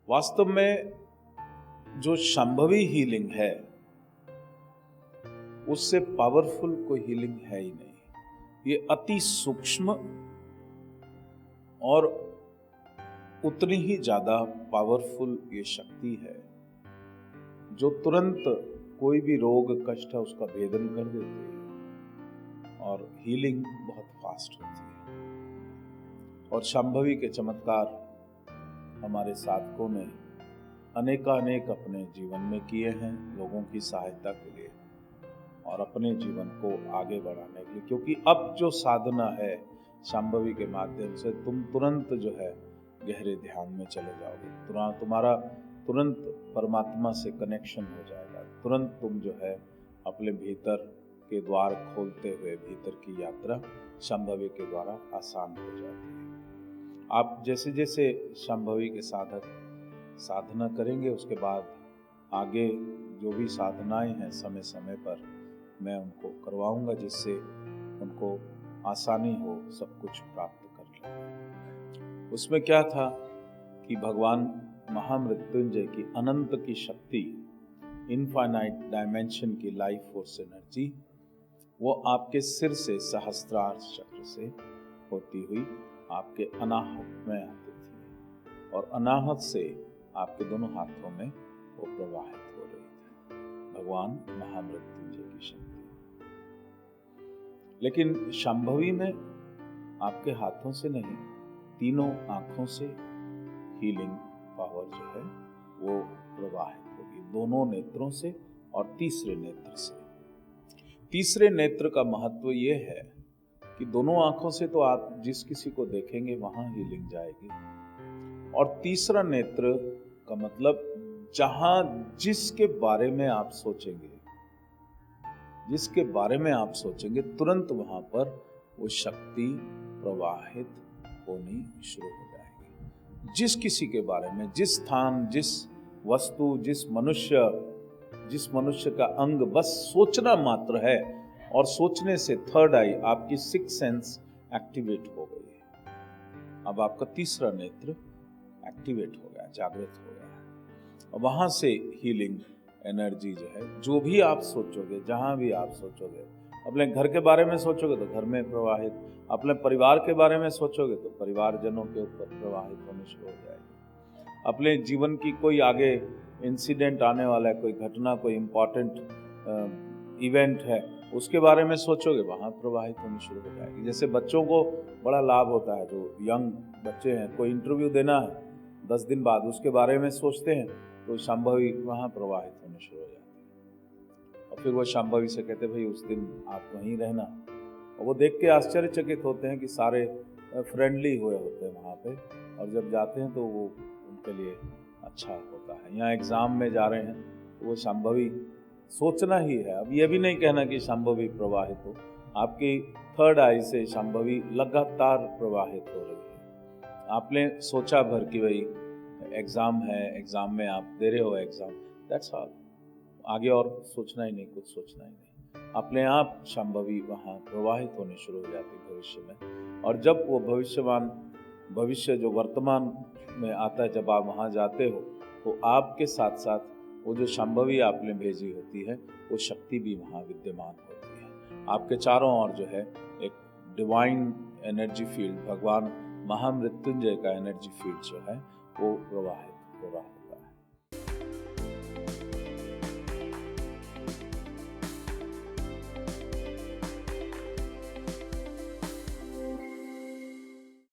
वास्तव में जो संभवी हीलिंग है उससे पावरफुल कोई हीलिंग है ही नहीं। ये अति सूक्ष्म और उतनी ही ज्यादा पावरफुल ये शक्ति है जो तुरंत कोई भी रोग कष्ट है उसका भेदन कर देती है और हीलिंग बहुत फास्ट होती है। और संभवी के चमत्कार हमारे साधकों ने अनेकानेक अपने जीवन में किए हैं लोगों की सहायता के लिए और अपने जीवन को आगे बढ़ाने के लिए, क्योंकि अब जो साधना है संभवी के माध्यम से तुम तुरंत जो है गहरे ध्यान में चले जाओगे, तुम्हारा तुरंत परमात्मा से कनेक्शन हो जाएगा, तुरंत तुम जो है अपने भीतर के द्वार खोलते हुए भीतर की यात्रा संभवी के द्वारा आसान हो जाती है। आप जैसे जैसे संभवी के साधक साधना करेंगे उसके बाद आगे जो भी साधनाएं हैं समय समय पर मैं उनको करवाऊंगा जिससे उनको आसानी हो सब कुछ प्राप्त कर लें। उसमें क्या था कि भगवान महामृत्युंजय की अनंत की शक्ति, इनफाइनाइट डायमेंशन की लाइफ फोर्स एनर्जी, वो आपके सिर से सहस्त्रार चक्र से होती हुई आपके अनाहत में आती थी और अनाहत से आपके दोनों हाथों में वो प्रवाहित हो रही थी, भगवान महामृत्युंजय की शक्ति। लेकिन संभवी में आपके हाथों से नहीं, तीनों आंखों से हीलिंग पावर जो है वो प्रवाहित होगी, दोनों नेत्रों से और तीसरे नेत्र से। तीसरे नेत्र का महत्व ये है कि दोनों आंखों से तो आप जिस किसी को देखेंगे वहां हीलिंग जाएगी, और तीसरा नेत्र का मतलब जहां जिसके बारे में आप सोचेंगे, जिसके बारे में आप सोचेंगे तुरंत वहां पर वो शक्ति प्रवाहित होनी शुरू हो जाएगी। जिस किसी के बारे में, जिस स्थान, जिस वस्तु, जिस मनुष्य का अंग बस सोचना मात्र है और सोचने से थर्ड आई आपकी सिक्स सेंस एक्टिवेट हो गई है। अब आपका तीसरा नेत्र एक्टिवेट हो गया, जागृत हो गया, और वहां से हीलिंग एनर्जी जो है, जो भी आप सोचोगे, जहां भी आप सोचोगे, अपने घर के बारे में सोचोगे तो घर में प्रवाहित, अपने परिवार के बारे में सोचोगे तो परिवारजनों के ऊपर प्रवाहित होने शुरू हो जाएगी। अपने जीवन की कोई आगे इंसिडेंट आने वाला है, कोई घटना, कोई इम्पॉर्टेंट इवेंट है, उसके बारे में सोचोगे वहाँ प्रवाहित होनी शुरू हो जाएगी। जैसे बच्चों को बड़ा लाभ होता है, जो यंग बच्चे हैं, कोई इंटरव्यू देना है 10 दिन बाद, उसके बारे में सोचते हैं तो संभवी वहाँ प्रवाहित होने शुरू हो जाती है। और फिर वो संभवी से कहते भाई उस दिन आप वहीं रहना, और वो देख के आश्चर्यचकित होते हैं कि सारे फ्रेंडली हुए होते हैं वहाँ पे, और जब जाते हैं तो वो उनके लिए अच्छा होता है। यहाँ एग्ज़ाम में जा रहे हैं तो वो संभवी सोचना ही है। अब ये भी नहीं कहना कि संभवी प्रवाहित हो, आपकी थर्ड आई से संभवी लगातार प्रवाहित हो रही है। आपने सोचा भर कि भाई एग्ज़ाम है, एग्ज़ाम में आप दे रहे हो एग्ज़ाम, दैट्स ऑल, आगे और सोचना ही नहीं, कुछ सोचना ही नहीं, अपने आप संभवी वहाँ प्रवाहित होने शुरू हो जाती भविष्य में। और जब वो भविष्य जो वर्तमान में आता है, जब आप वहाँ जाते हो तो आपके साथ साथ वो जो संभवी आपने भेजी होती है वो शक्ति भी वहाँ विद्यमान होती है। आपके चारों ओर जो है एक डिवाइन एनर्जी फील्ड, भगवान महामृत्युंजय का एनर्जी फील्ड जो है वो प्रवाहित हो रहा होता है।